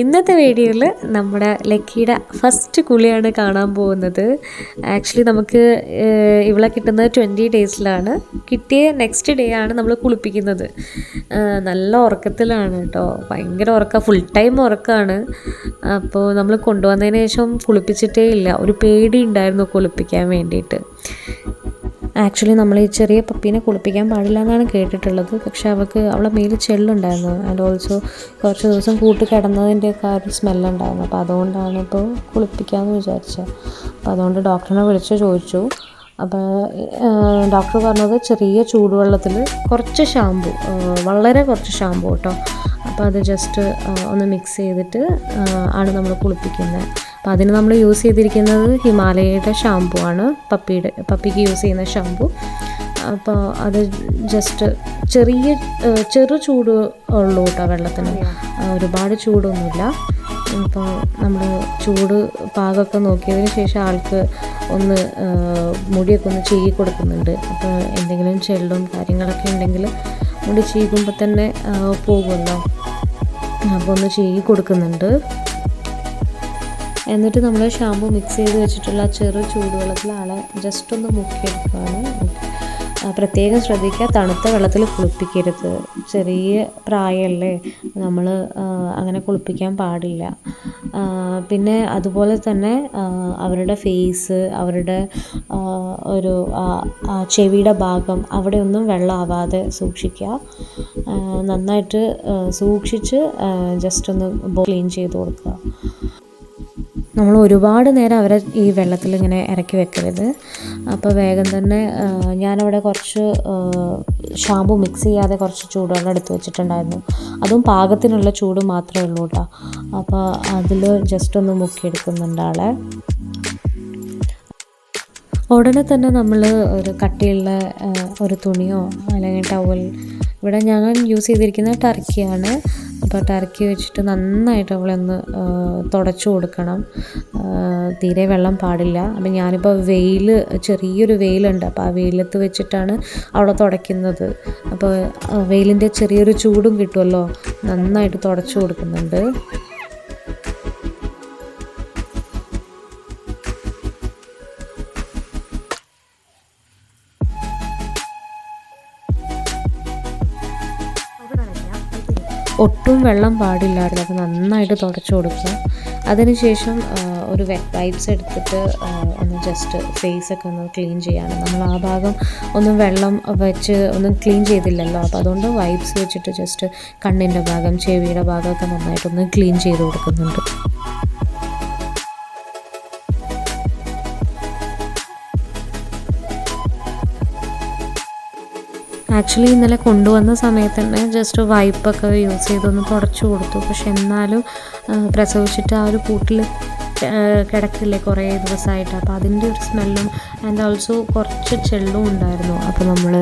ഇന്നത്തെ വീഡിയോയിൽ നമ്മുടെ ലക്കിയുടെ ഫസ്റ്റ് കുളിയാണ് കാണാൻ പോകുന്നത്. ആക്ച്വലി നമുക്ക് ഇവിടെ കിട്ടുന്നത് 20 ഡേയ്സിലാണ്. കിട്ടിയ നെക്സ്റ്റ് ഡേ ആണ് നമ്മൾ കുളിപ്പിക്കുന്നത്. നല്ല ഉറക്കത്തിലാണ് കേട്ടോ, ഭയങ്കര ഉറക്കം, ഫുൾ ടൈം ഉറക്കമാണ്. അപ്പോൾ നമ്മൾ കൊണ്ടുവന്നതിന് ശേഷം കുളിപ്പിച്ചിട്ടേ ഇല്ല. ഒരു പേടി ഉണ്ടായിരുന്നു കുളിപ്പിക്കാൻ വേണ്ടിയിട്ട്. ആക്ച്വലി നമ്മൾ ഈ ചെറിയ പപ്പീനെ കുളിപ്പിക്കാൻ പാടില്ല എന്നാണ് കേട്ടിട്ടുള്ളത്. പക്ഷേ അവളെ മേൽ ചെള്ളുണ്ടായിരുന്നു. ആൻഡ് ഓൾസോ കുറച്ച് ദിവസം കൂട്ടി കിടന്നതിൻ്റെയൊക്കെ ആ ഒരു സ്മെല്ലുണ്ടായിരുന്നു. അപ്പോൾ അതുകൊണ്ടാണ് ഇപ്പോൾ കുളിപ്പിക്കാമെന്ന് വിചാരിച്ചത്. അപ്പോൾ അതുകൊണ്ട് ഡോക്ടറിനെ വിളിച്ച് ചോദിച്ചു. അപ്പോൾ ഡോക്ടർ പറഞ്ഞത് ചെറിയ ചൂടുവെള്ളത്തിൽ കുറച്ച് ഷാമ്പു, വളരെ കുറച്ച് ഷാമ്പു കേട്ടോ, അപ്പോൾ അത് ജസ്റ്റ് ഒന്ന് മിക്സ് ചെയ്തിട്ട് ആണ് നമ്മൾ കുളിപ്പിക്കുന്നത്. അപ്പോൾ അതിന് നമ്മൾ യൂസ് ചെയ്തിരിക്കുന്നത് ഹിമാലയയുടെ ഷാമ്പു ആണ്, പപ്പിക്ക് യൂസ് ചെയ്യുന്ന ഷാമ്പു. അപ്പോൾ അത് ജസ്റ്റ് ചെറു ചൂട് ഉള്ളൂ കേട്ടോ വെള്ളത്തിന്, ഒരുപാട് ചൂടൊന്നുമില്ല. അപ്പോൾ നമ്മൾ ചൂട് പാകമൊക്കെ നോക്കിയതിന് ശേഷം ആൾക്ക് ഒന്ന് മുടിയൊക്കെ ഒന്ന് ചീകി കൊടുക്കുന്നുണ്ട്. അപ്പോൾ എന്തെങ്കിലും ചെള്ളും കാര്യങ്ങളൊക്കെ ഉണ്ടെങ്കിൽ മുടി ചീകുമ്പോൾ തന്നെ പോകുമല്ലോ, അപ്പോൾ ഒന്ന് ചീകി കൊടുക്കുന്നുണ്ട്. എന്നിട്ട് നമ്മൾ ഷാമ്പു മിക്സ് ചെയ്ത് വെച്ചിട്ടുള്ള ചെറു ചൂടുവെള്ളത്തിൽ ആളെ ജസ്റ്റ് ഒന്ന് മുക്കിയെടുക്കുകയാണ്. പ്രത്യേകം ശ്രദ്ധിക്കുക, തണുത്ത വെള്ളത്തിൽ കുളിപ്പിക്കരുത്. ചെറിയ പ്രായമല്ലേ, നമ്മൾ അങ്ങനെ കുളിപ്പിക്കാൻ പാടില്ല. പിന്നെ അതുപോലെ തന്നെ അവരുടെ ഫേസ്, അവരുടെ ഒരു ചെവിയുടെ ഭാഗം അവിടെയൊന്നും വെള്ളമാവാതെ സൂക്ഷിക്കുക. നന്നായിട്ട് സൂക്ഷിച്ച് ജസ്റ്റ് ഒന്ന് ക്ലീൻ ചെയ്ത് കൊടുക്കുക. നമ്മൾ ഒരുപാട് നേരം അവരെ ഈ വെള്ളത്തിൽ ഇങ്ങനെ ഇറക്കി വെക്കരുത്. അപ്പോൾ വേഗം തന്നെ ഞാനവിടെ കുറച്ച് ഷാമ്പു മിക്സ് ചെയ്യാതെ കുറച്ച് ചൂടുവെള്ളം എടുത്ത് വെച്ചിട്ടുണ്ടായിരുന്നു. അതും പാകത്തിനുള്ള ചൂട് മാത്രമേ ഉള്ളൂ കേട്ടോ. അപ്പോൾ അതിൽ ജസ്റ്റ് ഒന്ന് മുക്കിയെടുക്കുന്നുണ്ട് ആളെ. ഉടനെ തന്നെ നമ്മൾ ഒരു കട്ടിയുള്ള ഒരു തുണിയോ അല്ലെങ്കിൽ ടവൽ, ഇവിടെ ഞങ്ങൾ യൂസ് ചെയ്തിരിക്കുന്നത് ടർക്കിയാണ്. അപ്പോൾ ടർക്കി വെച്ചിട്ട് നന്നായിട്ട് അവളെ ഒന്ന് തുടച്ചു കൊടുക്കണം. തീരെ വെള്ളം പാടില്ല. അപ്പം ഞാനിപ്പോൾ ചെറിയൊരു വെയിലുണ്ട്, അപ്പോൾ ആ വെയിലത്ത് വെച്ചിട്ടാണ് അവളെ തുടയ്ക്കുന്നത്. അപ്പോൾ വെയിലിൻ്റെ ചെറിയൊരു ചൂടും കിട്ടുമല്ലോ, നന്നായിട്ട് തുടച്ചു കൊടുക്കുന്നുണ്ട്. ഒട്ടും വെള്ളം പാടില്ലായിരുന്നു. അപ്പോൾ നന്നായിട്ട് തുടച്ചു കൊടുക്കുക. അതിനുശേഷം ഒരു വെറ്റ് വൈപ്സ് എടുത്തിട്ട് ഒന്ന് ജസ്റ്റ് ഫേസൊക്കെ ഒന്ന് ക്ലീൻ ചെയ്യാണ്. നമ്മൾ ആ ഭാഗം ഒന്നും വെള്ളം വെച്ച് ഒന്നും ക്ലീൻ ചെയ്തില്ലല്ലോ, അപ്പോൾ അതുകൊണ്ട് വൈപ്സ് വെച്ചിട്ട് ജസ്റ്റ് കണ്ണിൻ്റെ ഭാഗം, ചെവിയുടെ ഭാഗമൊക്കെ നന്നായിട്ടൊന്ന് ക്ലീൻ ചെയ്ത് കൊടുക്കുന്നുണ്ട്. ആക്ച്വലി ഇന്നലെ കൊണ്ടുവന്ന സമയത്ത് തന്നെ ജസ്റ്റ് വൈപ്പൊക്കെ യൂസ് ചെയ്തൊന്ന് തുടച്ചു കൊടുത്തു. പക്ഷെ എന്നാലും പ്രസവിച്ചിട്ട് ആ ഒരു കൂട്ടിൽ കിടക്കില്ലേ കുറേ ദിവസമായിട്ട്, അപ്പോൾ അതിൻ്റെ ഒരു സ്മെല്ലും ആൻഡ് ഓൾസോ കുറച്ച് ചെള്ളും ഉണ്ടായിരുന്നു. അപ്പോൾ നമ്മൾ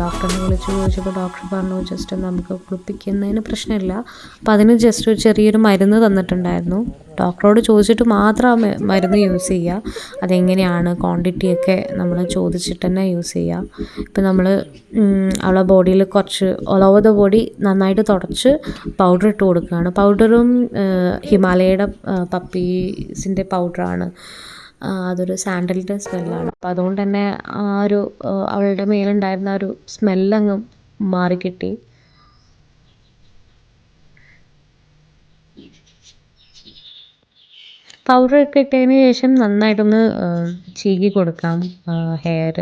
ഡോക്ടറിനെ വിളിച്ച് ചോദിച്ചപ്പോൾ ഡോക്ടർ പറഞ്ഞു ജസ്റ്റ് നമുക്ക് കുളിപ്പിക്കുന്നതിന് പ്രശ്നമില്ല. അപ്പോൾ അതിന് ജസ്റ്റ് ഒരു ചെറിയൊരു മരുന്ന് തന്നിട്ടുണ്ടായിരുന്നു. ഡോക്ടറോട് ചോദിച്ചിട്ട് മാത്രം ആ മരുന്ന് യൂസ് ചെയ്യുക. അതെങ്ങനെയാണ് ക്വാണ്ടിറ്റിയൊക്കെ നമ്മൾ ചോദിച്ചിട്ട് തന്നെ യൂസ് ചെയ്യുക. ഇപ്പം നമ്മൾ അവളെ ബോഡിയിൽ കുറച്ച് ഓൾ ഓവർ ദ ബോഡി നന്നായിട്ട് തുടച്ച് പൗഡർ ഇട്ട് കൊടുക്കുകയാണ്. പൗഡറും ഹിമാലയയുടെ പപ്പീസിൻ്റെ പൗഡറാണ്. അതൊരു സാൻഡലിൻ്റെ സ്മെല്ലാണ്. അപ്പോൾ അതുകൊണ്ട് തന്നെ ആ ഒരു അവളുടെ മേലുണ്ടായിരുന്ന ഒരു സ്മെല്ലങ്ങ് മാറിക്കിട്ടി. പൗഡറൊക്കെ ഇട്ടതിന് ശേഷം നന്നായിട്ടൊന്ന് ചീകി കൊടുക്കാം ഹെയർ.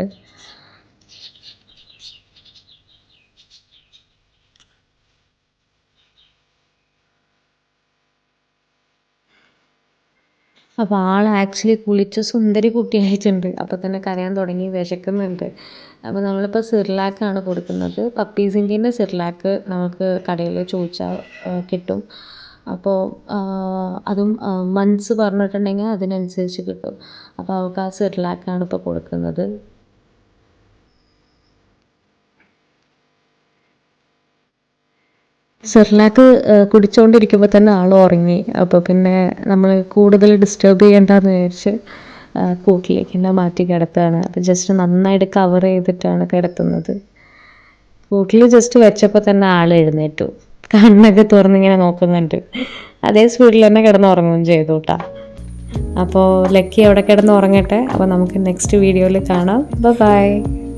അപ്പോൾ ആൾ ആക്ച്വലി കുളിച്ച് സുന്ദരി കുട്ടിയായിട്ടുണ്ട്. അപ്പോൾ തന്നെ കരയാൻ തുടങ്ങി, വിശക്കുന്നുണ്ട്. അപ്പോൾ നമ്മളിപ്പോൾ സിർലാക്കാണ് കൊടുക്കുന്നത്. പപ്പീസിൻ്റെ സിർലാക്ക് നമുക്ക് കടയിൽ ചോദിച്ചാൽ കിട്ടും. അപ്പോൾ അതും മന്ത്സ് പറഞ്ഞിട്ടുണ്ടെങ്കിൽ അതിനനുസരിച്ച് കിട്ടും. അപ്പോൾ അവൾക്ക് ആ സിർലാക്കാണ് ഇപ്പോൾ കൊടുക്കുന്നത്. സിർലാക്ക് കുടിച്ചുകൊണ്ടിരിക്കുമ്പോൾ തന്നെ ആൾ ഉറങ്ങി. അപ്പോൾ പിന്നെ നമ്മൾ കൂടുതൽ ഡിസ്റ്റർബ് ചെയ്യണ്ടെന്ന് വിചാരിച്ച് കൂട്ടിലേക്ക് തന്നെ മാറ്റി കിടത്തുകയാണ്. അപ്പോൾ ജസ്റ്റ് നന്നായിട്ട് കവർ ചെയ്തിട്ടാണ് കിടത്തുന്നത്. കൂട്ടിൽ ജസ്റ്റ് വെച്ചപ്പോൾ തന്നെ ആൾ എഴുന്നേറ്റു, കണ്ണൊക്കെ തുറന്നിങ്ങനെ നോക്കുന്നുണ്ട്. അതേ സ്പീഡിൽ തന്നെ കിടന്നുറങ്ങുകയും ചെയ്തു കേട്ടോ. അപ്പോൾ ലക്കി അവിടെ കിടന്ന് ഉറങ്ങട്ടെ. അപ്പോൾ നമുക്ക് നെക്സ്റ്റ് വീഡിയോയിൽ കാണാം. ബൈ.